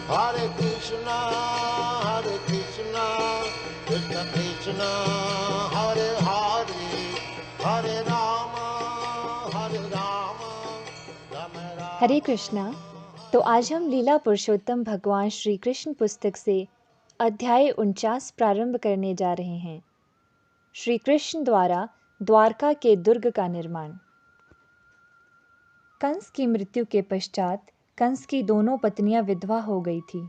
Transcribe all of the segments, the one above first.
Hare Krishna, Krishna Krishna, Hare Hare, Hare Rama, Rama हरे Rama. Krishna. तो आज हम लीला पुरुषोत्तम भगवान श्री कृष्ण पुस्तक से अध्याय 49 प्रारंभ करने जा रहे हैं। श्री कृष्ण द्वारा द्वारका के दुर्ग का निर्माण। कंस की मृत्यु के पश्चात कंस की दोनों पत्नियां विधवा हो गई थी।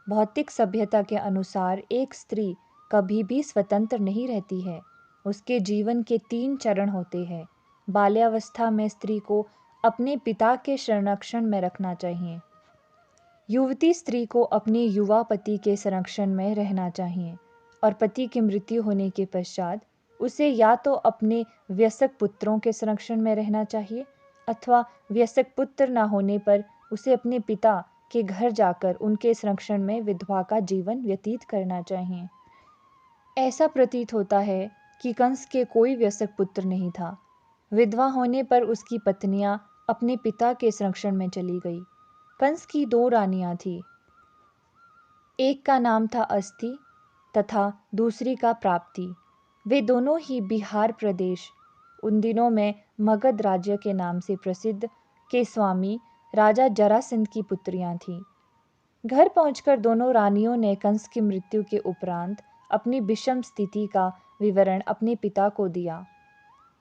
भौतिक सभ्यता के अनुसार एक स्त्री कभी भी स्वतंत्र नहीं रहती है। उसके जीवन के 3 चरण होते हैं। बाल्यावस्था में स्त्री को अपने पिता के संरक्षण में रखना चाहिए। युवती स्त्री को अपने युवा पति के संरक्षण में रहना चाहिए और पति की मृत्यु होने के पश्चात उसे या तो अपने वयस्क पुत्रों के संरक्षण में रहना चाहिए अथवा वयस्क पुत्र न होने पर उसे अपने पिता के घर जाकर उनके संरक्षण में विधवा का जीवन व्यतीत करना चाहिए। ऐसा प्रतीत होता है कि कंस के कोई वयस्क पुत्र नहीं था। विधवा होने पर उसकी पत्नियां अपने पिता के संरक्षण में चली गई। कंस की 2 रानियां थीं। एक का नाम था अस्थि तथा दूसरी का प्राप्ति। वे दोनों ही बिहार प्रदेश, उन दिनों में मगध राज्य के नाम से प्रसिद्ध, के स्वामी राजा जरासंध की पुत्रियां थीं। घर पहुंचकर दोनों रानियों ने कंस की मृत्यु के उपरांत अपनी विषम स्थिति का विवरण अपने पिता को दिया।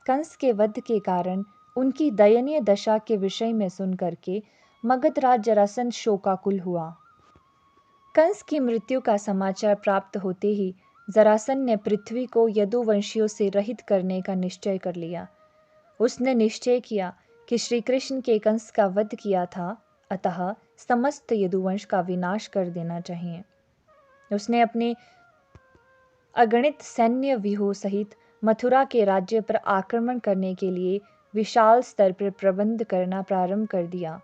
कंस के वध के कारण उनकी दयनीय दशा के विषय में सुन करके मगधराज जरासंध शोकाकुल हुआ। कंस की मृत्यु का समाचार प्राप्त होते ही जरासंध ने पृथ्वी को यदुवंशियों से रहित करने का निश्चय कर लिया। उसने निश्चय किया कि श्री कृष्ण के कंस का वध किया था, अतः समस्त यदुवंश का विनाश कर देना चाहिए। उसने अपने अगणित सैन्य व्यूह सहित मथुरा के राज्य पर आक्रमण करने के लिए विशाल स्तर पर प्रबंध करना प्रारंभ कर दिया।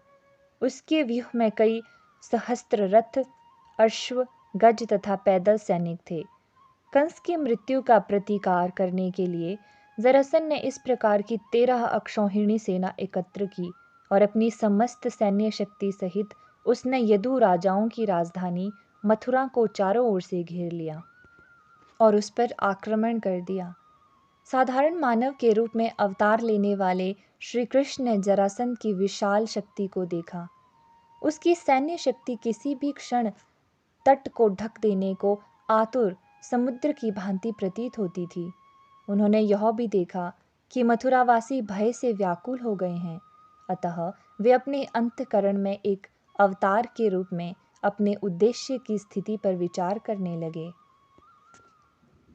उसके व्यूह में कई सहस्त्र रथ, अश्व, गज तथा पैदल सैनिक थे। कंस की मृत्यु का प्रतिकार करने के लिए जरासंध ने इस प्रकार की 13 अक्षौहिणी सेना एकत्र की और अपनी समस्त सैन्य शक्ति सहित उसने यदु राजाओं की राजधानी मथुरा को चारों ओर से घेर लिया और उस पर आक्रमण कर दिया। साधारण मानव के रूप में अवतार लेने वाले श्री कृष्ण ने जरासंध की विशाल शक्ति को देखा। उसकी सैन्य शक्ति किसी भी क्षण तट को ढक देने को आतुर समुद्र की भांति प्रतीत होती थी। उन्होंने यह भी देखा कि मथुरावासी भय से व्याकुल हो गए हैं, अतः वे अपने अंतःकरण में एक अवतार के रूप में अपने उद्देश्य की स्थिति पर विचार करने लगे।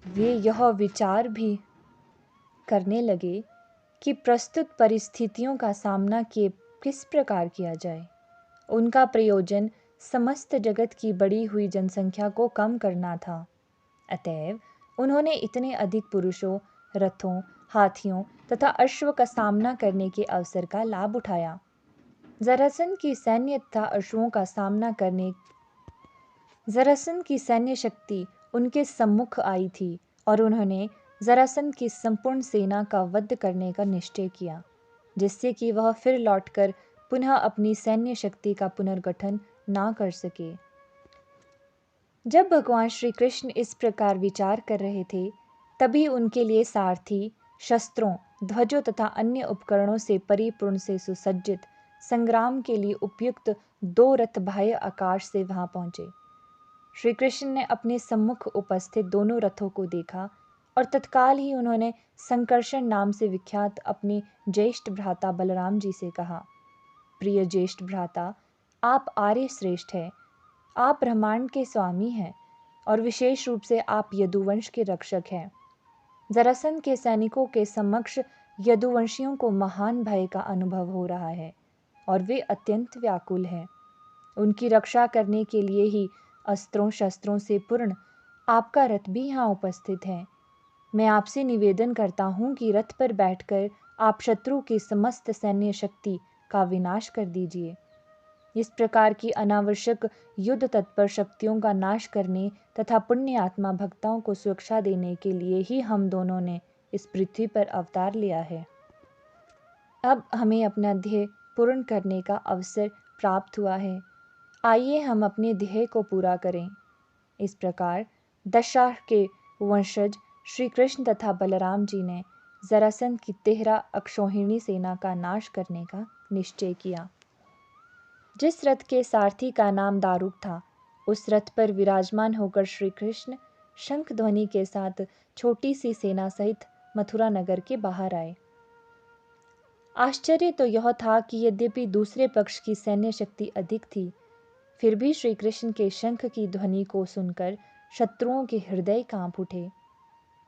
वे यह विचार भी करने लगे कि प्रस्तुत परिस्थितियों का सामना किस प्रकार किया जाए। उनका प्रयोजन समस्त जगत की बढ़ी हुई जनसंख्या को कम करना था। अतएव उन्होंने इतने अधिक पुरुषों, रथों, हाथियों तथा अश्व का सामना करने के अवसर का लाभ उठाया। जरासंध की सैन्य तथा अश्वों का सामना करने जरासंध की सैन्य शक्ति उनके सम्मुख आई थी और उन्होंने जरासंध की संपूर्ण सेना का वध करने का निश्चय किया, जिससे कि वह फिर लौटकर पुनः अपनी सैन्य शक्ति का पुनर्गठन ना कर सके। जब भगवान श्री कृष्ण इस प्रकार विचार कर रहे थे, तभी उनके लिए सारथी, शस्त्रों, ध्वजों तथा अन्य उपकरणों से परिपूर्ण से सुसज्जित संग्राम के लिए उपयुक्त 2 रथ बाह्य आकाश से वहां पहुंचे। श्री कृष्ण ने अपने सम्मुख उपस्थित दोनों रथों को देखा और तत्काल ही उन्होंने संकर्षण नाम से विख्यात अपने ज्येष्ठ भ्राता बलराम जी से कहा, प्रिय ज्येष्ठ भ्राता, आप आर्य श्रेष्ठ हैं, आप ब्रह्मांड के स्वामी हैं और विशेष रूप से आप यदुवंश के रक्षक हैं। जरासंध के सैनिकों के समक्ष यदुवंशियों को महान भय का अनुभव हो रहा है और वे अत्यंत व्याकुल हैं। उनकी रक्षा करने के लिए ही अस्त्रों शस्त्रों से पूर्ण आपका रथ भी यहाँ उपस्थित है। मैं आपसे निवेदन करता हूँ कि रथ पर बैठकर आप शत्रु की समस्त सैन्य शक्ति का विनाश कर दीजिए। इस प्रकार की अनावश्यक युद्ध तत्पर शक्तियों का नाश करने तथा पुण्य आत्मा भक्तों को सुरक्षा देने के लिए ही हम दोनों ने इस पृथ्वी पर अवतार लिया है। अब हमें अपना ध्येय पूर्ण करने का अवसर प्राप्त हुआ है। आइए हम अपने ध्येय को पूरा करें। इस प्रकार दशाह के वंशज श्री कृष्ण तथा बलराम जी ने जरासंध की 13 अक्षौहिणी सेना का नाश करने का निश्चय किया। जिस रथ के सारथी का नाम दारुक था, उस रथ पर विराजमान होकर श्री कृष्ण शंख ध्वनि के साथ छोटी सी सेना सहित मथुरा नगर के बाहर आए। आश्चर्य तो यह था कि यद्यपि दूसरे पक्ष की सैन्य शक्ति अधिक थी, फिर भी श्री कृष्ण के शंख की ध्वनि को सुनकर शत्रुओं के हृदय कांप उठे।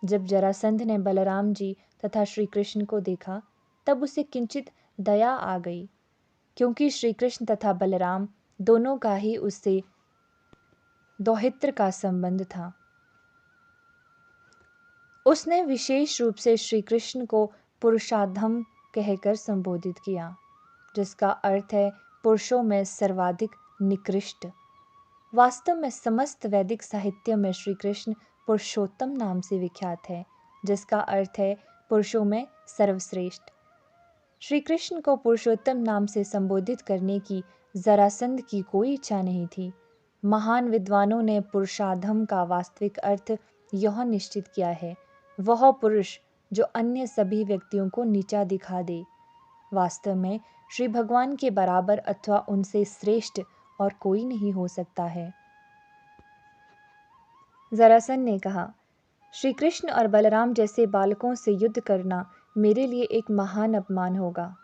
जब जरासंध ने बलराम जी तथा श्री कृष्ण को देखा, तब उसे किंचित दया आ गई, क्योंकि श्री कृष्ण तथा बलराम दोनों का ही उससे दौहित्र का संबंध था। उसने विशेष रूप से श्री कृष्ण को पुरुषाधम कहकर संबोधित किया, जिसका अर्थ है पुरुषों में सर्वाधिक निकृष्ट। वास्तव में समस्त वैदिक साहित्य में श्री कृष्ण पुरुषोत्तम नाम से विख्यात है, जिसका अर्थ है पुरुषों में सर्वश्रेष्ठ। श्री कृष्ण को पुरुषोत्तम नाम से संबोधित करने की जरासंध की कोई इच्छा नहीं थी। महान विद्वानों ने पुरुषाधम का वास्तविक अर्थ यह निश्चित किया है, वह पुरुष जो अन्य सभी व्यक्तियों को नीचा दिखा दे। वास्तव में श्री भगवान के बराबर अथवा उनसे श्रेष्ठ और कोई नहीं हो सकता है। जरासंध ने कहा, श्री कृष्ण और बलराम जैसे बालकों से युद्ध करना मेरे लिए एक महान अपमान होगा।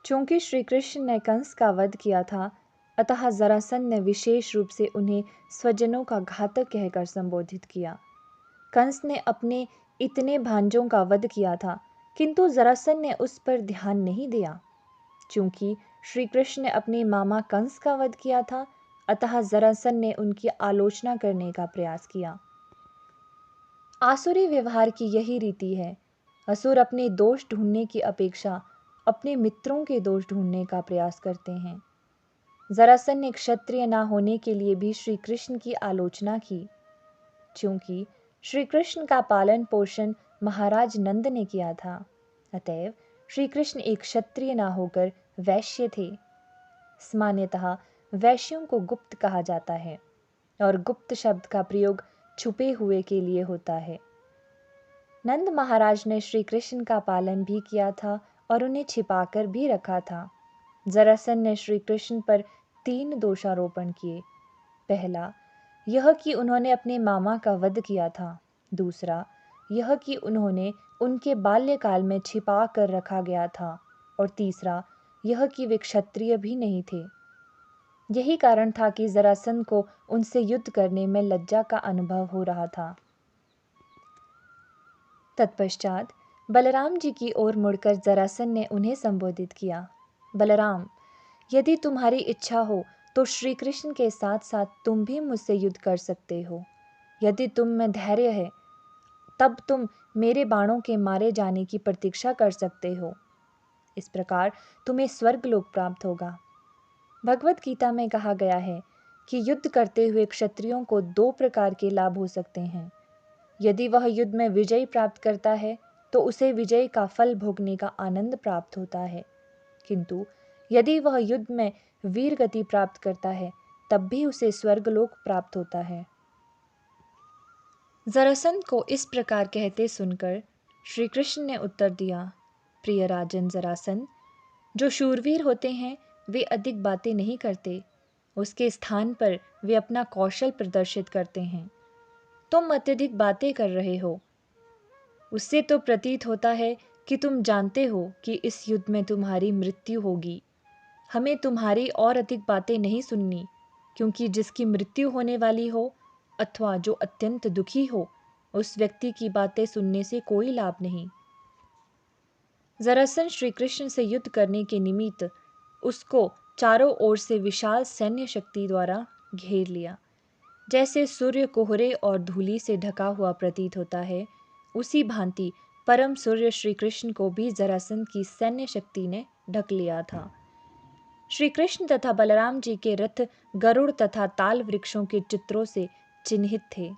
चूंकि श्री कृष्ण ने कंस का वध किया था, अतः जरासंध ने विशेष रूप से उन्हें स्वजनों का घातक कहकर संबोधित किया। कंस ने अपने इतने भांजों का वध किया था, किंतु जरासंध ने उस पर ध्यान नहीं दिया। चूंकि श्री कृष्ण ने अपने मामा कंस का वध किया था, अतः जरासंध ने उनकी आलोचना करने का प्रयास किया। आसुरी व्यवहार की यही रीति है। असुर अपने दोष ढूंढने की अपेक्षा अपने मित्रों के दोष ढूंढने का प्रयास करते हैं। जरासंध ने क्षत्रिय न होने के लिए भी श्री कृष्ण की आलोचना की। चूंकि श्री कृष्ण का पालन पोषण महाराज नंद ने किया था, अतएव श्री कृष्ण एक क्षत्रिय न होकर वैश्य थे। सामान्यतः वैश्यों को गुप्त कहा जाता है, और गुप्त शब्द का प्रयोग छुपे हुए के लिए होता है। नंद महाराज ने श्री कृष्ण का पालन भी किया था और उन्हें छिपाकर भी रखा था। जरासंध ने श्री कृष्ण पर 3 दोषारोपण किए। पहला, यह कि उन्होंने अपने मामा का वध किया था। दूसरा, यह कि उन्होंने उनके बाल्यकाल में छिपा कर रखा गया था। और तीसरा, यह कि वे क्षत्रिय भी नहीं थे। यही कारण था कि जरासंध को उनसे युद्ध करने में लज्जा का अनुभव हो रहा था। तत्पश्चात बलराम जी की ओर मुड़कर जरासंध ने उन्हें संबोधित किया। बलराम, यदि तुम्हारी इच्छा हो तो श्री कृष्ण के साथ साथ तुम भी मुझसे युद्ध कर सकते हो। यदि तुम में धैर्य है, तब तुम मेरे बाणों के मारे जाने की प्रतीक्षा कर सकते हो। इस प्रकार तुम्हें स्वर्गलोक प्राप्त होगा। भगवत गीता में कहा गया है कि युद्ध करते हुए क्षत्रियों को 2 प्रकार के लाभ हो सकते हैं। यदि वह युद्ध में विजय प्राप्त करता है तो उसे विजय का फल भोगने का आनंद प्राप्त होता है, किंतु यदि वह युद्ध में वीर गति प्राप्त करता है, तब भी उसे स्वर्गलोक प्राप्त होता है। जरासंध को इस प्रकार कहते सुनकर श्री कृष्ण ने उत्तर दिया, प्रिय राजन जरासंध, जो शूरवीर होते हैं वे अधिक बातें नहीं करते, उसके स्थान पर वे अपना कौशल प्रदर्शित करते हैं। तुम अत्यधिक बातें कर रहे हो। उससे तो प्रतीत होता है कि तुम जानते हो कि इस युद्ध में तुम्हारी मृत्यु होगी। हमें तुम्हारी और अधिक बातें नहीं सुननी, क्योंकि जिसकी मृत्यु होने वाली हो अथवा जो अत्यंत दुखी हो, उस व्यक्ति की बातें सुनने से कोई लाभ नहीं। जरासंध श्री कृष्ण से युद्ध करने के निमित्त उसको चारों ओर से विशाल सैन्य शक्ति द्वारा घेर लिया। जैसे सूर्य कोहरे और धूलि से ढका हुआ प्रतीत होता है, उसी भांति परम सूर्य श्री कृष्ण को भी जरासंध की सैन्य शक्ति ने ढक लिया था। श्री कृष्ण तथा बलराम जी के रथ गरुड़ तथा ताल वृक्षों के चित्रों से चिन्हित थे।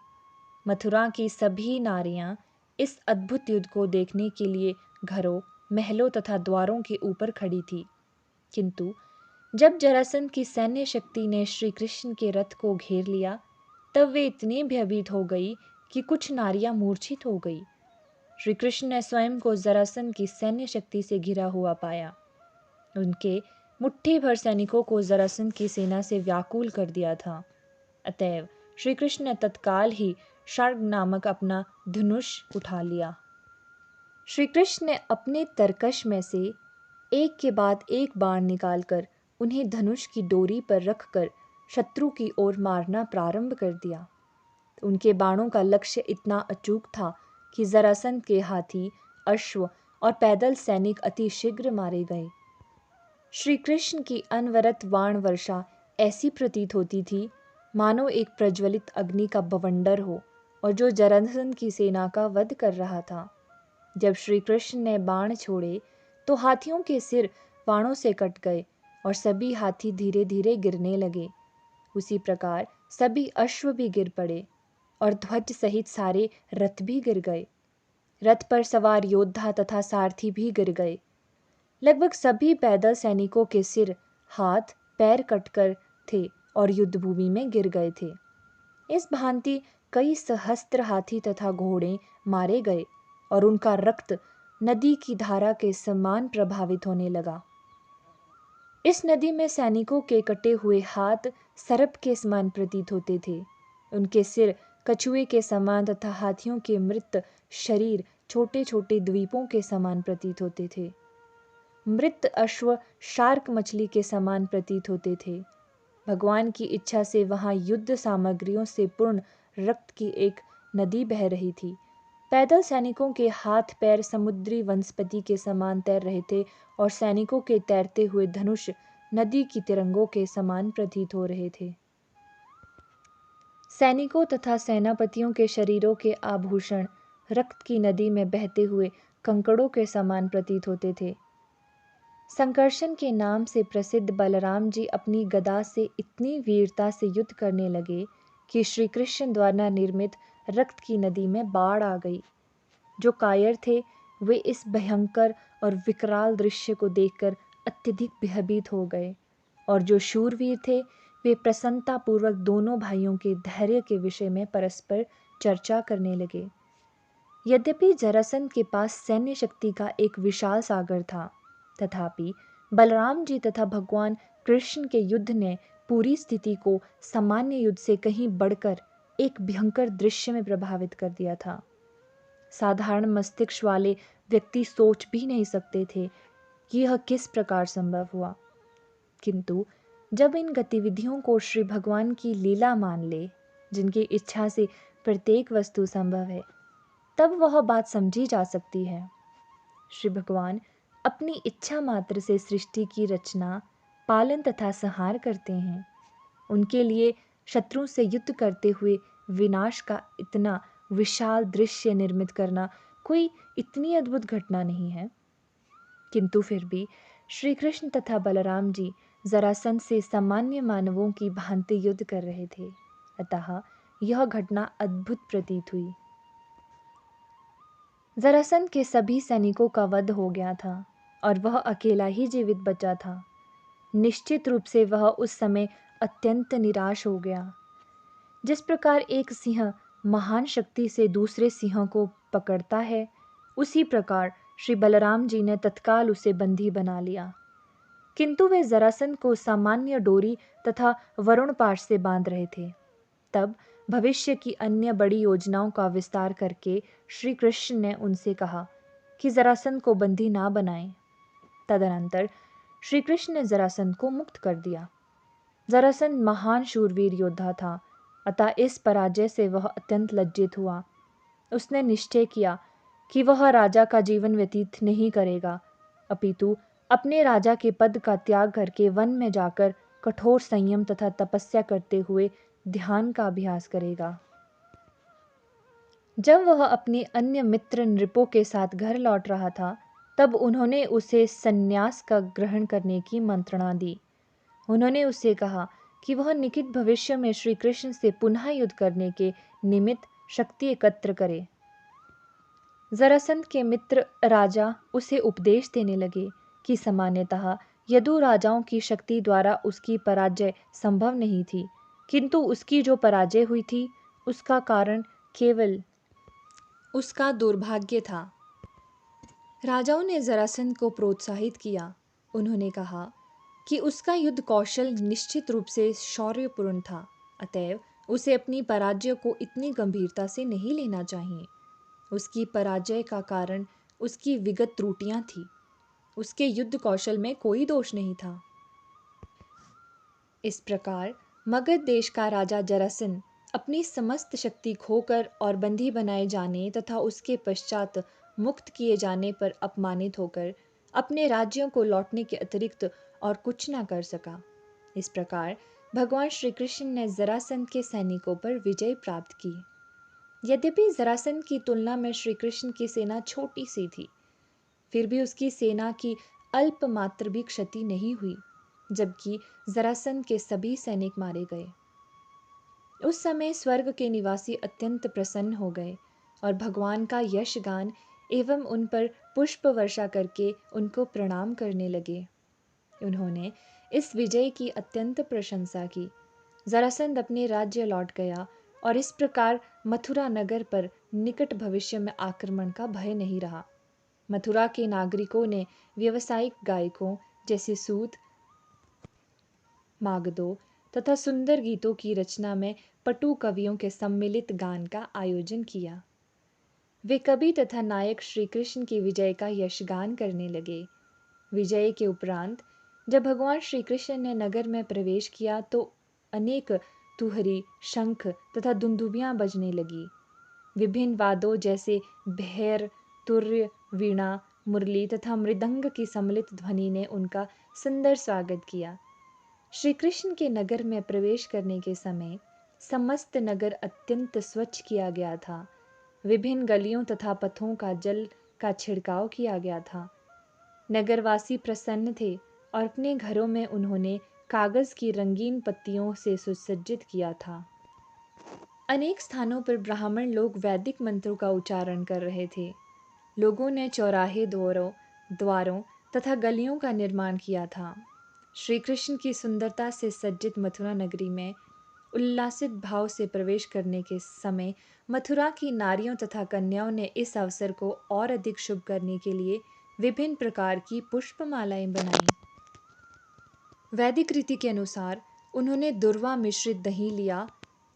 मथुरा की सभी नारियां इस अद्भुत युद्ध को देखने के लिए घरों, महलों तथा द्वारों के ऊपर खड़ी थी, किंतु जब जरासंध की सैन्य शक्ति ने श्री कृष्ण के रथ को घेर लिया, तब वे इतनी भयभीत हो गई कि कुछ नारियां मूर्छित हो गई। श्री कृष्ण ने स्वयं को जरासंध की सैन्य शक्ति से घिरा हुआ पाया। उनके मुट्ठी भर सैनिकों को जरासंध की सेना से व्याकुल कर दिया था। अतएव श्री कृष्ण ने तत्काल ही शार्ग नामक अपना धनुष उठा लिया। श्री कृष्ण ने अपने तरकश में से एक के बाद एक बाण निकालकर उन्हें धनुष की डोरी पर रखकर शत्रु की ओर मारना प्रारंभ कर दिया। उनके बाणों का लक्ष्य इतना अचूक था कि जरासंध के हाथी, अश्व और पैदल सैनिक अति शीघ्र मारे गए। श्री कृष्ण की अनवरत बाण वर्षा ऐसी प्रतीत होती थी मानो एक प्रज्वलित अग्नि का बवंडर हो और जो जरासंध की सेना का वध कर रहा था। जब श्री कृष्ण ने बाण छोड़े तो हाथियों के सिर बाणों से कट गए और सभी हाथी धीरे धीरे गिरने लगे। उसी प्रकार सभी अश्व भी गिर पड़े और ध्वज सहित सारे रथ भी गिर गए। रथ पर सवार योद्धा तथा सारथी भी गिर गए। लगभग सभी पैदल सैनिकों के सिर, हाथ, पैर कटकर थे और युद्धभूमि में गिर गए थे। इस भांति कई सहस्त्र हाथी तथा घोड़े मारे गए और उनका रक्त नदी की धारा के समान प्रभावित होने लगा। इस नदी में सैनिकों के कटे हुए हाथ सर्प के समान प्रतीत होते थे। उनके सिर कछुए के समान तथा हाथियों के मृत शरीर छोटे छोटे द्वीपों के समान प्रतीत होते थे। मृत अश्व शार्क मछली के समान प्रतीत होते थे। भगवान की इच्छा से वहां युद्ध सामग्रियों से पूर्ण रक्त की एक नदी बह रही थी। पैदल सैनिकों के हाथ पैर समुद्री वनस्पति के समान तैर रहे थे और सैनिकों के तैरते हुए धनुष नदी की तिरंगों के समान प्रतीत हो रहे थे। सैनिकों तथा सेनापतियों के शरीरों के आभूषण रक्त की नदी में बहते हुए कंकड़ों के समान प्रतीत होते थे। संकर्षण के नाम से प्रसिद्ध बलराम जी अपनी गदा से इतनी वीरता से युद्ध करने लगे कि श्री कृष्ण द्वारा निर्मित रक्त की नदी में बाढ़ आ गई। जो कायर थे वे इस भयंकर और विकराल दृश्य को देखकर अत्यधिक भयभीत हो गए और जो शूरवीर थे वे प्रसन्नता पूर्वक दोनों भाइयों के धैर्य के विषय में परस्पर चर्चा करने लगे। यद्यपि जरासंध के पास सैन्य शक्ति का एक विशाल सागर था, तथापि बलराम जी तथा भगवान कृष्ण के युद्ध ने पूरी स्थिति को सामान्य युद्ध से कहीं बढ़कर एक भयंकर दृश्य में प्रभावित कर दिया था। साधारण मस्तिष्क वाले व्यक्ति सोच भी नहीं सकते थे कि यह किस प्रकार संभव हुआ। किंतु जब इन गतिविधियों को श्री भगवान की लीला मान ले, जिनकी इच्छा से प्रत्येक वस्तु संभव है, तब वह बात समझी जा सकती है। श्री भगवान अपनी इच्छा मात्र से सृष्टि की रचना, पालन तथा संहार करते हैं। उनके लिए शत्रु से युद्ध करते हुए विनाश का इतना विशाल दृश्य निर्मित करना कोई इतनी अद्भुत घटना नहीं है। किंतु फिर भी श्री कृष्ण तथा बलराम जी जरासंध से सामान्य मानवों की भांति युद्ध कर रहे थे, अतः यह घटना अद्भुत प्रतीत हुई। जरासंध के सभी सैनिकों का वध हो गया था और वह अकेला ही जीवित बचा था। निश्चित रूप से वह उस समय अत्यंत निराश हो गया। जिस प्रकार एक सिंह महान शक्ति से दूसरे सिंह को पकड़ता है, उसी प्रकार श्री बलराम जी ने तत्काल उसे बंदी बना लिया। किंतु वे जरासंध को सामान्य डोरी तथा वरुण पाश से बांध रहे थे। तब भविष्य की अन्य बड़ी योजनाओं का विस्तार करके श्री कृष्ण ने उनसे कहा कि जरासंध को बंदी ना बनाएं। तदनंतर श्री कृष्ण ने जरासंध को मुक्त कर दिया। जरासंध महान शूरवीर योद्धा था, अतः इस पराजय से वह अत्यंत लज्जित हुआ। उसने निश्चय किया कि वह राजा का जीवन व्यतीत नहीं करेगा, अपितु अपने राजा के पद का त्याग करके वन में जाकर कठोर संयम तथा तपस्या करते हुए ध्यान का अभ्यास करेगा। जब वह अपने अन्य मित्र नृपों के साथ घर लौट रहा था, तब उन्होंने उसे संन्यास का ग्रहण करने की मंत्रणा दी। उन्होंने उससे कहा कि वह निकट भविष्य में श्री कृष्ण से पुनः युद्ध करने के निमित्त शक्ति एकत्र करे। जरासंध के मित्र राजा उसे उपदेश देने लगे कि सामान्यतः यदु राजाओं की शक्ति द्वारा उसकी पराजय संभव नहीं थी, किंतु उसकी जो पराजय हुई थी उसका कारण केवल उसका दुर्भाग्य था। राजाओं ने जरासंध को प्रोत्साहित किया। उन्होंने कहा कि उसका युद्ध कौशल निश्चित रूप से शौर्यपूर्ण था, अतएव उसे अपनी पराजय को इतनी गंभीरता से नहीं लेना चाहिए। उसकी पराजय का कारण उसकी विगत त्रुटियां थी, उसके युद्ध कौशल में कोई दोष नहीं था। इस प्रकार मगध देश का राजा जरासंध अपनी समस्त शक्ति खोकर और बंदी बनाए जाने तथा उसके पश्चात मुक्त किए जाने पर अपमानित होकर अपने राज्यों को लौटने के अतिरिक्त और कुछ न कर सका। इस प्रकार भगवान श्री कृष्ण ने जरासंध के सैनिकों पर विजय प्राप्त की। यद्यपि जरासंध की तुलना में श्री कृष्ण की सेना छोटी सी थी, फिर भी उसकी सेना की अल्प मात्र भी क्षति नहीं हुई, जबकि जरासंध के सभी सैनिक मारे गए। उस समय स्वर्ग के निवासी अत्यंत प्रसन्न हो गए और भगवान का यश गान एवं उन पर पुष्प वर्षा करके उनको प्रणाम करने लगे। उन्होंने इस विजय की अत्यंत प्रशंसा की। जरासंध अपने राज्य लौट गया और इस प्रकार मथुरा नगर पर निकट भविष्य में आक्रमण का भय नहीं रहा। मथुरा के नागरिकों ने व्यावसायिक गायकों जैसे सूत, मागधो तथा सुंदर गीतों की रचना में पटु कवियों के सम्मिलित गान का आयोजन किया। वे कवि तथा नायक श्री कृष्ण की विजय का यशगान करने लगे। विजय के उपरांत जब भगवान श्री कृष्ण ने नगर में प्रवेश किया तो अनेक तुहरी, शंख तथा दुंदुभियां बजने लगी। विभिन्न वाद्यों जैसे भैर, तुर्य, वीणा, मुरली तथा मृदंग की सम्मिलित ध्वनि ने उनका सुंदर स्वागत किया। श्री कृष्ण के नगर में प्रवेश करने के समय समस्त नगर अत्यंत स्वच्छ किया गया था। विभिन्न गलियों तथा पथों का जल का छिड़काव किया गया था। नगरवासी प्रसन्न थे और अपने घरों में उन्होंने कागज की रंगीन पत्तियों से सुसज्जित किया था। अनेक स्थानों पर ब्राह्मण लोग वैदिक मंत्रों का उच्चारण कर रहे थे। लोगों ने चौराहे, द्वारों तथा गलियों का निर्माण किया था। श्री कृष्ण की सुंदरता से सज्जित मथुरा नगरी में उल्लासित भाव से प्रवेश करने के समय मथुरा की नारियों तथा कन्याओं ने इस अवसर को और अधिक शुभ करने के लिए विभिन्न प्रकार की पुष्पमालाएं बनाई। वैदिक रीति के अनुसार उन्होंने दुर्वा मिश्रित दही लिया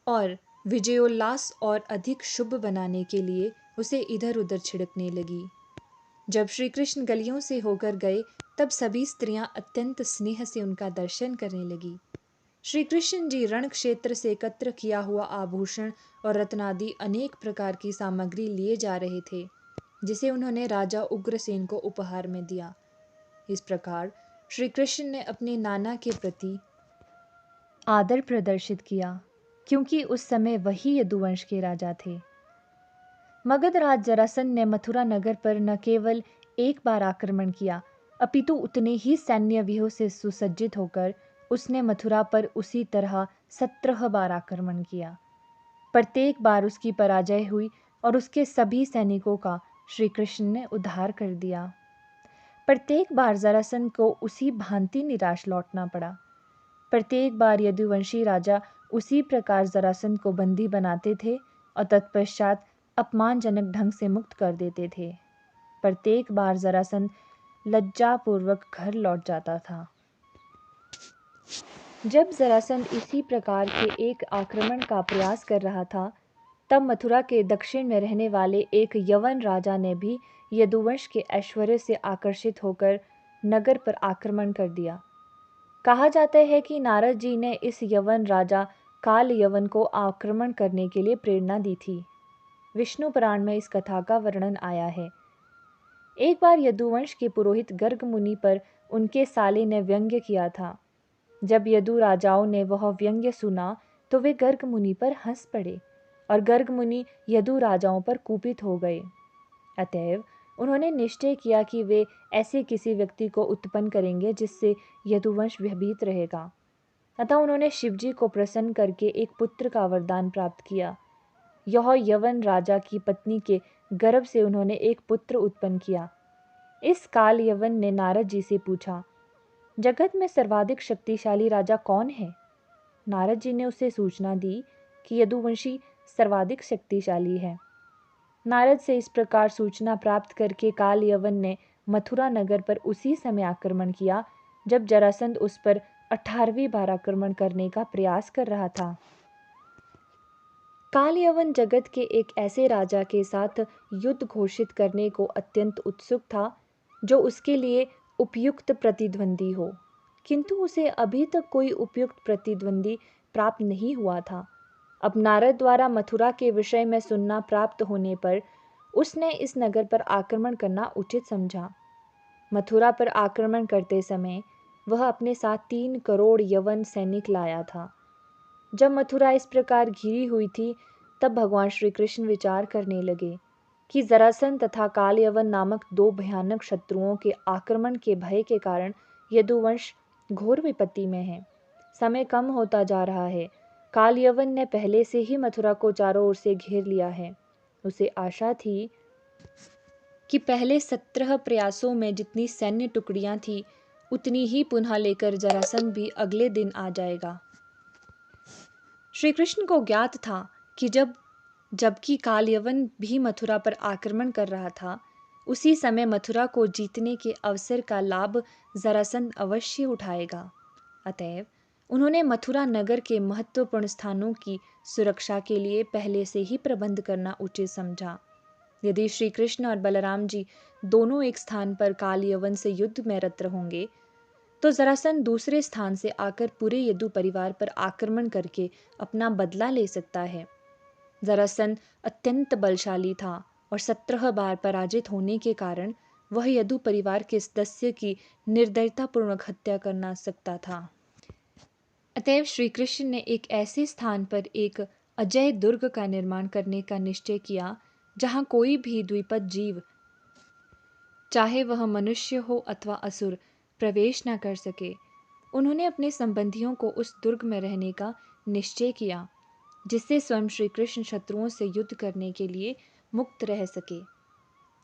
और विजयोल्लास और अधिक शुभ बनाने के लिए उसे इधर उधर छिड़कने लगी। जब श्री कृष्ण गलियों से होकर गए तब सभी स्त्रियां अत्यंत स्नेह से उनका दर्शन करने लगी। श्री कृष्ण जी रण क्षेत्र से एकत्र किया हुआ आभूषण और रत्नादि अनेक प्रकार की सामग्री लिए जा रहे थे, जिसे उन्होंने राजा उग्रसेन को उपहार में दिया। इस प्रकार श्री कृष्ण ने अपने नाना के प्रति आदर प्रदर्शित किया, क्योंकि उस समय वही यदुवंश के राजा थे। मगध राज जरासंध ने मथुरा नगर पर न केवल एक बार आक्रमण किया, अपितु उतने ही सैन्य व्यूह से सुसज्जित होकर उसने मथुरा पर उसी तरह 17 बार आक्रमण किया। प्रत्येक बार उसकी पराजय हुई और उसके सभी सैनिकों का श्री कृष्ण ने उद्धार कर दिया। प्रत्येक बार जरासंध को उसी भांति निराश लौटना पड़ा। प्रत्येक बार यदुवंशी राजा उसी प्रकार जरासंध को बंदी बनाते थे और तत्पश्चात अपमानजनक ढंग से मुक्त कर देते थे। प्रत्येक बार जरासंध लज्जापूर्वक घर लौट जाता था। जब जरासंध इसी प्रकार के एक आक्रमण का प्रयास कर रहा था, तब मथुरा के दक्षिण में रहने वाले एक यवन राजा ने भी यदुवंश के ऐश्वर्य से आकर्षित होकर नगर पर आक्रमण कर दिया। कहा जाता है कि नारद जी ने इस यवन राजा काल यवन को आक्रमण करने के लिए प्रेरणा दी थी। विष्णु पुराण में इस कथा का वर्णन आया है। एक बार यदुवंश के पुरोहित गर्ग मुनि पर उनके साले ने व्यंग्य किया था। जब यदु राजाओं ने वह व्यंग्य सुना तो वे गर्ग मुनि पर हंस पड़े और गर्ग मुनि यदु राजाओं पर कुपित हो गए। अतएव उन्होंने निश्चय किया कि वे ऐसे किसी व्यक्ति को उत्पन्न करेंगे जिससे यदुवंश भयभीत रहेगा। अतः उन्होंने शिवजी को प्रसन्न करके एक पुत्र का वरदान प्राप्त किया। यह यवन राजा की पत्नी के गर्भ से उन्होंने एक पुत्र उत्पन्न किया। इस काल यवन ने नारद जी से पूछा, जगत में सर्वाधिक शक्तिशाली राजा कौन है? नारद जी ने उसे सूचना दी कि यदुवंशी सर्वाधिक शक्तिशाली है। नारद से इस प्रकार सूचना प्राप्त करके काल यवन ने मथुरा नगर पर उसी समय आक्रमण किया जब जरासंध उस पर 18वीं बार आक्रमण करने का प्रयास कर रहा था। काल यवन जगत के एक ऐसे राजा के साथ युद्ध घोषित करने को अत्यंत उत्सुक था जो उसके लिए उपयुक्त प्रतिद्वंदी हो, किंतु उसे अभी तक कोई उपयुक्त प्रतिद्वंदी प्राप्त नहीं हुआ था। अब नारद द्वारा मथुरा के विषय में सुनना प्राप्त होने पर उसने इस नगर पर आक्रमण करना उचित समझा। मथुरा पर आक्रमण करते समय वह अपने साथ 3 करोड़ यवन सैनिक लाया था। जब मथुरा इस प्रकार घिरी हुई थी तब भगवान श्री कृष्ण विचार करने लगे कि जरासंध तथा काल यवन नामक 2 भयानक शत्रुओं के आक्रमण के भय के कारण यदुवंश घोर विपत्ति में है। समय कम होता जा रहा है। काल यवन ने पहले से ही मथुरा को चारों ओर से घेर लिया है। उसे आशा थी कि पहले 17 प्रयासों में जितनी सैन्य टुकड़ियां थी उतनी ही पुनः लेकर जरासंध भी अगले दिन आ जाएगा। श्री कृष्ण को ज्ञात था कि जबकि काल यवन भी मथुरा पर आक्रमण कर रहा था, उसी समय मथुरा को जीतने के अवसर का लाभ जरासंध अवश्य उठाएगा। अतएव उन्होंने मथुरा नगर के महत्वपूर्ण स्थानों की सुरक्षा के लिए पहले से ही प्रबंध करना उचित समझा। यदि श्री कृष्ण और बलराम जी दोनों एक स्थान पर काल यवन से युद्ध में रत होंगे तो जरासंध दूसरे स्थान से आकर पूरे यदु परिवार पर आक्रमण करके अपना बदला ले सकता है। जरासंध अत्यंत बलशाली था और 17 बार पराजित होने के कारण वह यदु परिवार के सदस्य की निर्दयतापूर्वक हत्या करना सकता था। अतएव श्री कृष्ण ने एक ऐसे स्थान पर एक अजय दुर्ग का निर्माण करने का निश्चय किया जहां कोई भी द्विपद जीव, चाहे वह मनुष्य हो अथवा असुर, प्रवेश न कर सके। उन्होंने अपने संबंधियों को उस दुर्ग में रहने का निश्चय किया जिससे स्वयं श्री कृष्ण शत्रुओं से युद्ध करने के लिए मुक्त रह सके।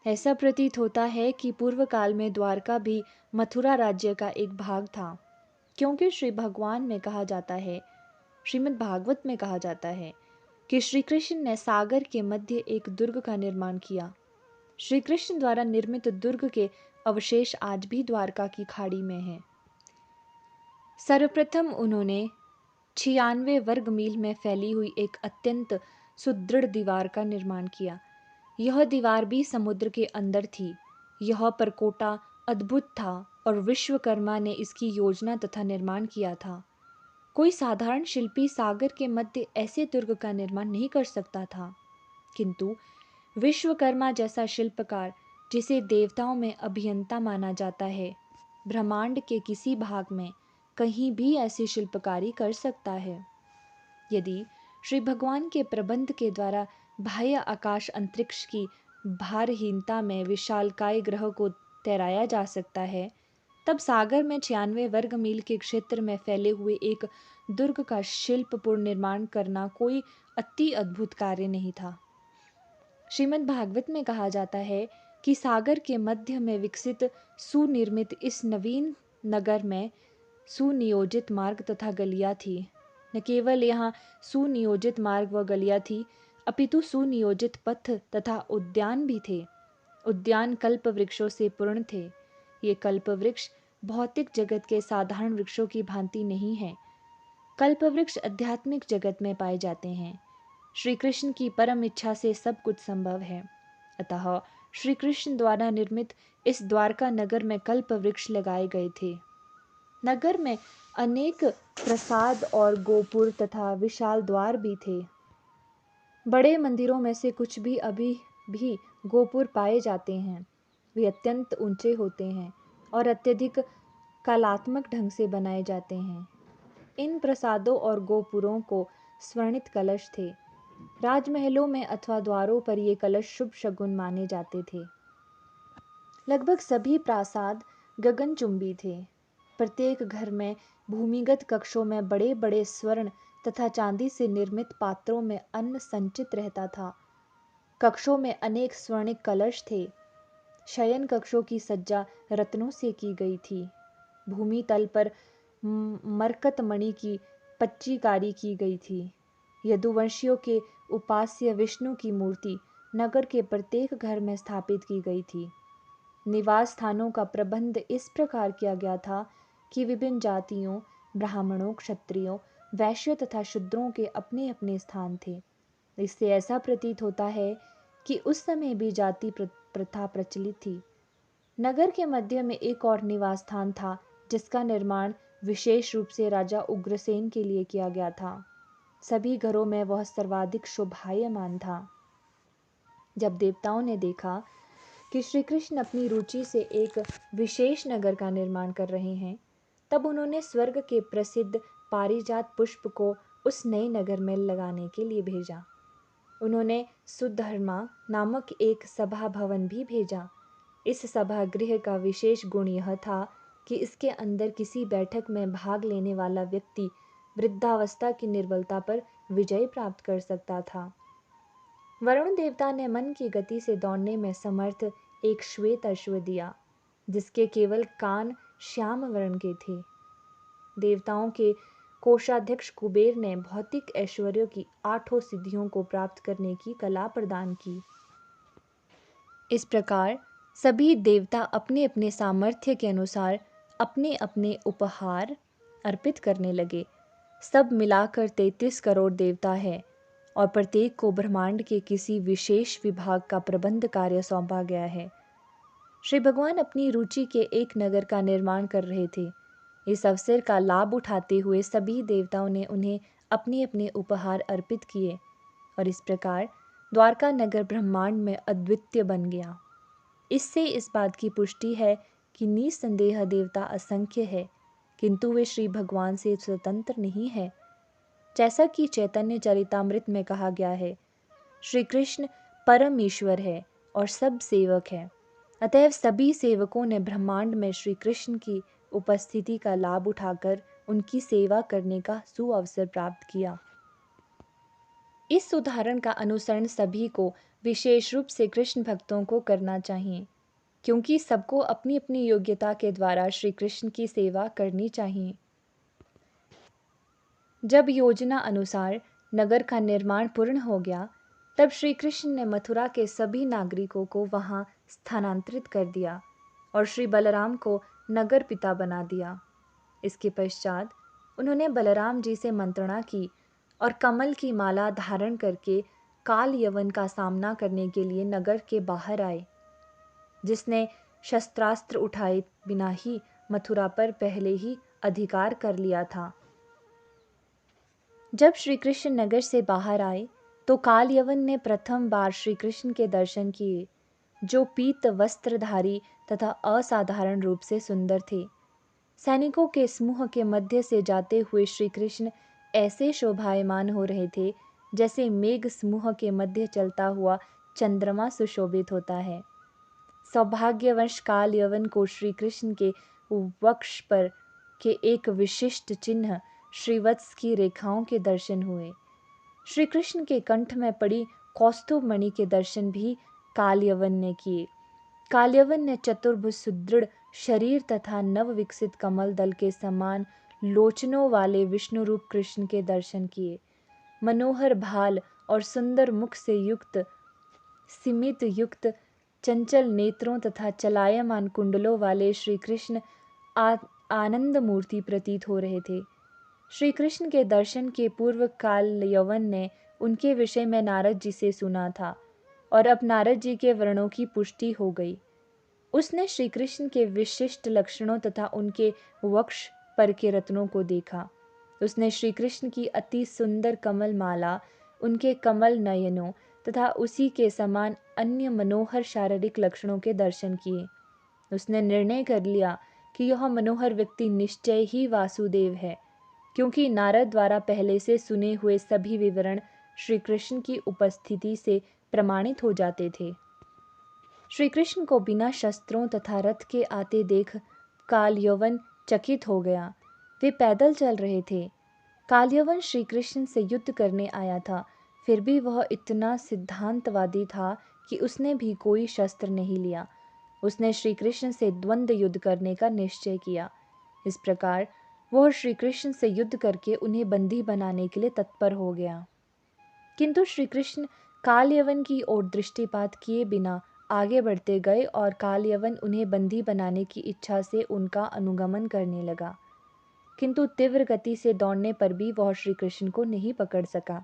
ऐसा प्रतीत होता है कि पूर्व काल में द्वारका भी मथुरा राज्य का एक भाग था, क्योंकि श्रीमद् भागवत में कहा जाता है कि श्री कृष्ण ने सागर के मध्य एक दुर्ग का निर्माण किया। श्री कृष्ण द्वारा निर्मित दुर्ग के अवशेष आज भी द्वारका की खाड़ी में हैं। सर्वप्रथम उन्होंने 96 वर्ग मील में फैली हुई एक अत्यंत सुदृढ़ दीवार का निर्माण किया। यह दीवार भी समुद्र के अंदर थी। यह परकोटा अद्भुत था और विश्वकर्मा ने इसकी योजना तथा निर्माण किया था। कोई साधारण शिल्पी सागर के मध्य ऐसे दुर्ग का निर्माण नहीं कर सकता था, किंतु विश्वकर्मा जैसा शिल्पकार, जिसे देवताओं में अभियंता माना जाता है, ब्रह्मांड के किसी भाग में कहीं भी ऐसी शिल्पकारी कर सकता है। यदि श्री भगवान के प्रबंध के द्वारा बाह्य आकाश अंतरिक्ष की भारहीनता में विशालकाय ग्रह को तैराया जा सकता है, तब सागर में 96 वर्ग मील के क्षेत्र में फैले हुए एक दुर्ग का शिल्पपूर्ण निर्माण करना कोई अति अद्भुत कार्य नहीं था। श्रीमद् भागवत में कहा जाता है कि सागर के मध्य में विकसित सुनिर्मित इस नवीन नगर में सुनियोजित मार्ग तथा गलियां थी। न केवल यहाँ सुनियोजित मार्ग व गलियां थी, अपितु सुनियोजित पथ तथा उद्यान भी थे। उद्यान कल्प वृक्षों से पूर्ण थे। ये कल्प वृक्ष भौतिक जगत के साधारण वृक्षों की भांति नहीं है। कल्प वृक्ष आध्यात्मिक जगत में पाए जाते हैं। श्री कृष्ण की परम इच्छा से सब कुछ संभव है। अतः श्री कृष्ण द्वारा निर्मित इस द्वारका नगर में कल्प वृक्ष लगाए गए थे। नगर में अनेक प्रसाद और गोपुर तथा विशाल द्वार भी थे। बड़े मंदिरों में से कुछ भी अभी भी गोपुर पाए जाते हैं। वे अत्यंत ऊंचे होते हैं और अत्यधिक कलात्मक ढंग से बनाए जाते हैं। इन प्रसादों और गोपुरों को स्वर्णित कलश थे। राजमहलों में अथवा द्वारों पर ये कलश शुभ शगुन माने जाते थे। लगभग सभी प्रासाद गगनचुंबी थे। प्रत्येक घर में भूमिगत कक्षों में बड़े बड़े स्वर्ण तथा चांदी से निर्मित पात्रों में अन्न संचित रहता था। कक्षों में अनेक स्वर्णिक कलश थे। शयन कक्षों की सज्जा रत्नों से की गई थी। भूमि तल पर मरकतमणि की पच्चीकारी की गई थी। यदुवंशियों के उपास्य विष्णु की मूर्ति नगर के प्रत्येक घर में स्थापित की गई थी। निवास स्थानों का प्रबंध इस प्रकार किया गया था कि विभिन्न जातियों, ब्राह्मणों, क्षत्रियों, वैश्यों तथा शूद्रों के अपने अपने स्थान थे। इससे ऐसा प्रतीत होता है कि उस समय भी जाति प्रथा प्रचलित थी। नगर के मध्य में एक और निवास स्थान था जिसका निर्माण विशेष रूप से राजा उग्रसेन के लिए किया गया था। सभी घरों में वह सर्वाधिक शोभायमान था। जब देवताओं ने देखा कि श्री कृष्ण अपनी रुचि से एक विशेष नगर का निर्माण कर रहे हैं, तब उन्होंने स्वर्ग के प्रसिद्ध पारिजात पुष्प को उस नए नगर में लगाने के लिए भेजा। उन्होंने सुधर्मा नामक एक सभा भवन भी भेजा। इस सभागृह का विशेष गुण यह था कि इसके अंदर किसी बैठक में भाग लेने वाला व्यक्ति वृद्धावस्था की निर्बलता पर विजय प्राप्त कर सकता था। वरुण देवता ने मन की गति से दौड़ने में समर्थ एक श्वेत अश्व दिया, जिसके केवल कान श्याम वर्ण के थे। देवताओं के कोषाध्यक्ष कुबेर ने भौतिक ऐश्वर्यों की 8 सिद्धियों को प्राप्त करने की कला प्रदान की। इस प्रकार सभी देवता अपने अपने सामर्थ्य के अनुसार अपने अपने उपहार अर्पित करने लगे। सब मिलाकर 33 करोड़ देवता है और प्रत्येक को ब्रह्मांड के किसी विशेष विभाग का प्रबंध कार्य सौंपा गया है। श्री भगवान अपनी रुचि के एक नगर का निर्माण कर रहे थे। इस अवसर का लाभ उठाते हुए सभी देवताओं ने उन्हें अपने अपने उपहार अर्पित किए और इस प्रकार द्वारका नगर ब्रह्मांड में अद्वितीय बन गया। इससे इस बात की पुष्टि है कि निसंदेह देवता असंख्य है, किंतु वे श्री भगवान से स्वतंत्र नहीं है। जैसा कि चैतन्य चरितामृत में कहा गया है, श्री कृष्ण परम ईश्वर है और सब सेवक है। अतएव सभी सेवकों ने ब्रह्मांड में श्री कृष्ण की उपस्थिति का लाभ उठाकर उनकी सेवा करने का सुअवसर प्राप्त किया। इस उदाहरण का अनुसरण सभी को, विशेष रूप से कृष्ण भक्तों को करना चाहिए, क्योंकि सबको अपनी अपनी योग्यता के द्वारा श्री कृष्ण की सेवा करनी चाहिए। जब योजना अनुसार नगर का निर्माण पूर्ण हो गया, तब श्री कृष्ण ने मथुरा के सभी नागरिकों को वहां स्थानांतरित कर दिया और श्री बलराम को नगर पिता बना दिया। इसके पश्चात उन्होंने बलराम जी से मंत्रणा की और कमल की माला धारण करके काल यवन का सामना करने के लिए नगर के बाहर आए, जिसने शस्त्रास्त्र उठाए बिना ही मथुरा पर पहले ही अधिकार कर लिया था। जब श्री कृष्ण नगर से बाहर आए तो काल यवन ने प्रथम बार श्री कृष्ण के दर्शन किए, जो पीत वस्त्रधारी तथा असाधारण रूप से सुंदर थे। सैनिकों के समूह के मध्य से जाते हुए श्री कृष्ण ऐसे शोभायमान हो रहे थे जैसे मेघ समूह के मध्य चलता हुआ चंद्रमा सुशोभित होता है। सौभाग्यवश काल यवन को श्री कृष्ण के वक्ष पर के एक विशिष्ट चिन्ह श्रीवत्स की रेखाओं के दर्शन हुए। श्री कृष्ण के कंठ में पड़ी कौस्तुभ मणि के दर्शन भी काल यवन ने किए। काल यवन ने चतुर्भुज सुदृढ़ शरीर तथा नव विकसित कमल दल के समान लोचनों वाले विष्णु रूप कृष्ण के दर्शन किए। मनोहर भाल और सुंदर मुख से युक्त, सीमित युक्त, चंचल नेत्रों तथा चलायमान कुंडलों वाले श्री कृष्ण आनंद मूर्ति प्रतीत हो रहे थे। श्री कृष्ण के दर्शन के पूर्व काल यवन ने उनके विषय में नारद जी से सुना था और अब नारद जी के वर्णों की पुष्टि हो गई। उसने श्री कृष्ण के विशिष्ट लक्षणों तथा उनके वक्ष पर के रत्नों को देखा। उसने श्री कृष्ण की अति सुंदर कमल माला, उनके कमल नयनों तथा उसी के समान अन्य मनोहर शारीरिक लक्षणों के दर्शन किए। उसने निर्णय कर लिया कि यह मनोहर व्यक्ति निश्चय ही वासुदेव है, क्योंकि नारद द्वारा पहले से सुने हुए सभी विवरण श्री कृष्ण की उपस्थिति से प्रमाणित हो जाते थे। श्री कृष्ण को बिना शस्त्रों तथा रथ के आते देख काल यवन चकित हो गया। वे पैदल चल रहे थे। काल यवन श्री कृष्ण से युद्ध करने आया था, फिर भी वह इतना सिद्धांतवादी था कि उसने भी कोई शस्त्र नहीं लिया। उसने श्री कृष्ण से द्वंद्व युद्ध करने का निश्चय किया। इस प्रकार वह श्री कृष्ण से युद्ध करके उन्हें बंदी बनाने के लिए तत्पर हो गया। किंतु श्री कृष्ण काल यवन की ओर दृष्टिपात किए बिना आगे बढ़ते गए और काल यवन उन्हें बंदी बनाने की इच्छा से उनका अनुगमन करने लगा। किंतु तीव्र गति से दौड़ने पर भी वह श्री कृष्ण को नहीं पकड़ सका।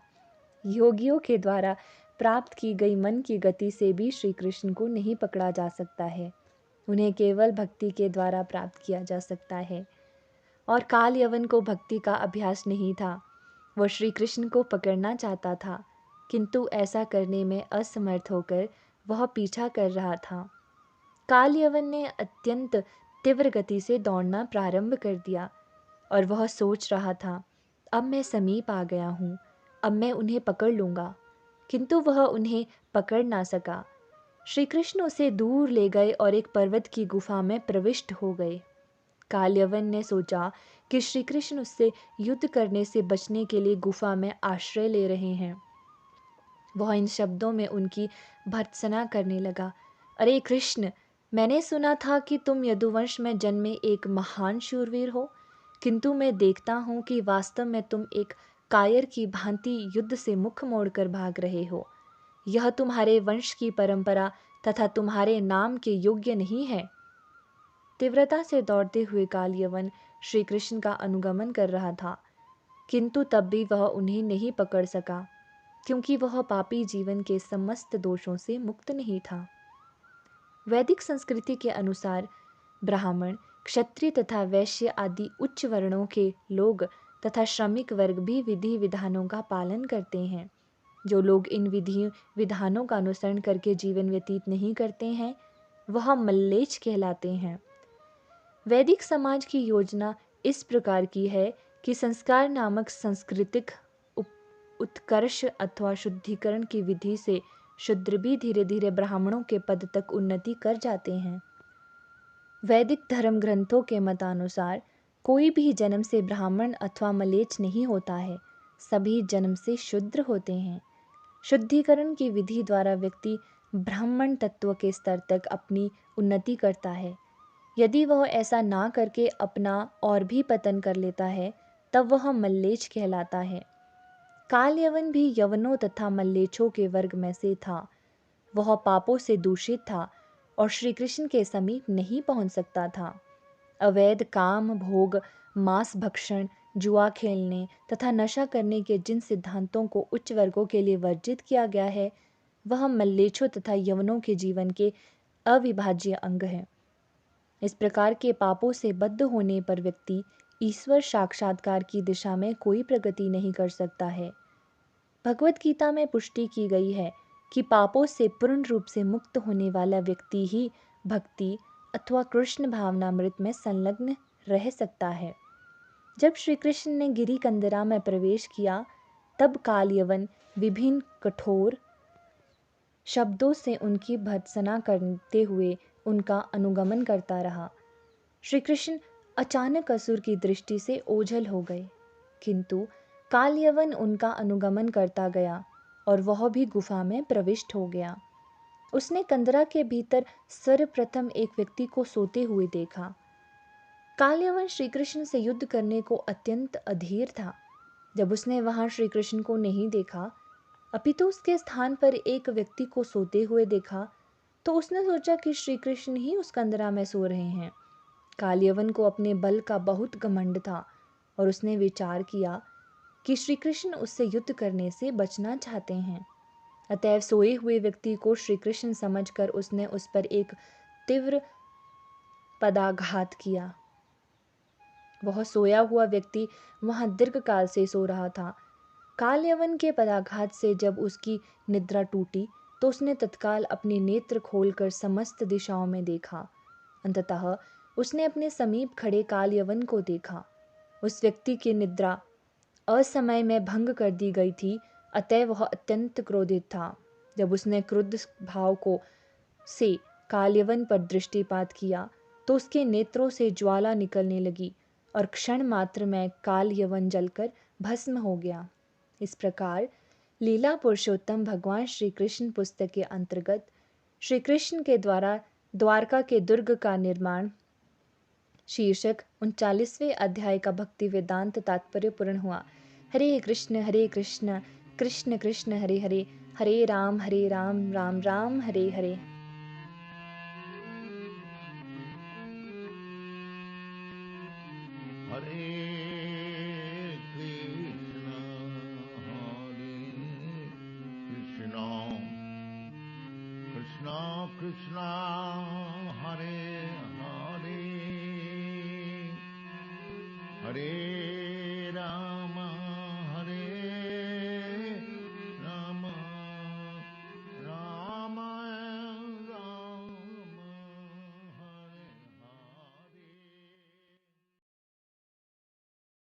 योगियों के द्वारा प्राप्त की गई मन की गति से भी श्री कृष्ण को नहीं पकड़ा जा सकता है। उन्हें केवल भक्ति के द्वारा प्राप्त किया जा सकता है। और काल यवन को भक्ति का अभ्यास नहीं था। वह श्री कृष्ण को पकड़ना चाहता था, किंतु ऐसा करने में असमर्थ होकर वह पीछा कर रहा था। काल यवन ने अत्यंत तीव्र गति से दौड़ना प्रारंभ कर दिया और वह सोच रहा था, अब मैं समीप आ गया हूँ, अब मैं उन्हें पकड़ लूँगा। किंतु वह उन्हें पकड़ ना सका। श्री कृष्ण उसे दूर ले गए और एक पर्वत की गुफा में प्रविष्ट हो गए। काल यवन ने सोचा कि श्री कृष्ण उससे युद्ध करने से बचने के लिए गुफा में आश्रय ले रहे हैं। वह इन शब्दों में उनकी भर्त्सना करने लगा। अरे कृष्ण, मैंने सुना था कि तुम यदुवंश में जन्मे एक महान शूरवीर हो, किंतु मैं देखता हूँ कि वास्तव में तुम एक कायर की भांति युद्ध से मुख मोड़कर भाग रहे हो। यह तुम्हारे वंश की परंपरा तथा तुम्हारे नाम के योग्य नहीं है। तीव्रता से दौड़ते हुए काल यवन श्री कृष्ण का अनुगमन कर रहा था, किंतु तब भी वह उन्हें नहीं पकड़ सका, क्योंकि वह पापी जीवन के समस्त दोषों से मुक्त नहीं था। वैदिक संस्कृति के अनुसार ब्राह्मण, क्षत्रिय तथा वैश्य आदि उच्च वर्णों के लोग तथा श्रमिक वर्ग भी विधि विधानों का पालन करते हैं। जो लोग इन विधि विधानों का अनुसरण करके जीवन व्यतीत नहीं करते हैं, वह मल्लेच्छ कहलाते हैं। वैदिक समाज की योजना इस प्रकार की है कि संस्कार नामक सांस्कृतिक उत्कर्ष अथवा शुद्धिकरण की विधि से शूद्र भी धीरे धीरे ब्राह्मणों के पद तक उन्नति कर जाते हैं। वैदिक धर्म ग्रंथों के मतानुसार कोई भी जन्म से ब्राह्मण अथवा मलेच्छ नहीं होता है, सभी जन्म से शूद्र होते हैं। शुद्धिकरण की विधि द्वारा व्यक्ति ब्राह्मण तत्व के स्तर तक अपनी उन्नति करता है। यदि वह ऐसा ना करके अपना और भी पतन कर लेता है, तब वह मल्लेच्छ कहलाता है। काल यवन भी यवनों तथा मल्लेच्छों के वर्ग में से था। वह पापों से दूषित था और श्री कृष्ण के समीप नहीं पहुंच सकता था। अवैध काम, भोग, मांस भक्षण, जुआ खेलने तथा नशा करने के जिन सिद्धांतों को उच्च वर्गों के लिए वर्जित किया गया है, वह मल्लेच्छों तथा यवनों के जीवन के अविभाज्य अंग है। इस प्रकार के पापों से बद्ध होने पर व्यक्ति ईश्वर साक्षात्कार की दिशा में कोई प्रगति नहीं कर सकता है। भगवत गीता में पुष्टि की गई है कि पापों से पूर्ण रूप से मुक्त होने वाला व्यक्ति ही भक्ति अथवा कृष्ण भावनामृत में संलग्न रह सकता है। जब श्री कृष्ण ने गिरी कंदरा में प्रवेश किया, तब काल यवन विभिन्न कठोर शब्दों से उनकी भर्त्सना करते हुए उनका अनुगमन करता रहा। श्री कृष्ण अचानक असुर की दृष्टि से ओझल हो गए, किंतु काल यवन उनका अनुगमन करता गया और वह भी गुफा में प्रविष्ट हो गया। उसने कंदरा के भीतर सर्वप्रथम एक व्यक्ति को सोते हुए देखा। काल यवन श्री कृष्ण से युद्ध करने को अत्यंत अधीर था। जब उसने वहां श्री कृष्ण को नहीं देखा, अपितु उसके स्थान पर एक व्यक्ति को सोते हुए देखा, तो उसने सोचा कि श्री कृष्ण ही उस कंदरा में सो रहे हैं। काल यवन को अपने बल का बहुत घमंड था और उसने विचार किया कि श्री कृष्ण उससे युद्ध करने से बचना चाहते हैं। अतएव सोए हुए व्यक्ति को श्री कृष्ण समझकर उसने उस पर एक तीव्र पदाघात किया। वह सोया हुआ व्यक्ति वहां दीर्घकाल से सो रहा था। काल यवन के पदाघात से जब उसकी निद्रा टूटी, तो उसने तत्काल अपने नेत्र खोलकर समस्त दिशाओं में देखा। अंततः उसने अपने समीप खड़े काल यवन को देखा। उस व्यक्ति की निद्रा असमय में भंग कर दी गई थी, अतः वह अत्यंत क्रोधित था। जब उसने क्रुद्ध भाव को से काल यवन पर दृष्टिपात किया, तो उसके नेत्रों से ज्वाला निकलने लगी और क्षण मात्र में काल यवन जलकर भस्म हो गया। इस प्रकार लीला पुरुषोत्तम भगवान श्री कृष्ण पुस्तक के अंतर्गत श्री कृष्ण के द्वारा द्वारका के दुर्ग का निर्माण शीर्षक 39वें अध्याय का भक्ति वेदांत तात्पर्य पूर्ण हुआ। हरे कृष्ण कृष्ण कृष्ण हरे हरे, हरे Ram Ram Ram Hare Hare. Hare Krishna, Krishna Krishna, Hare Hare, Hare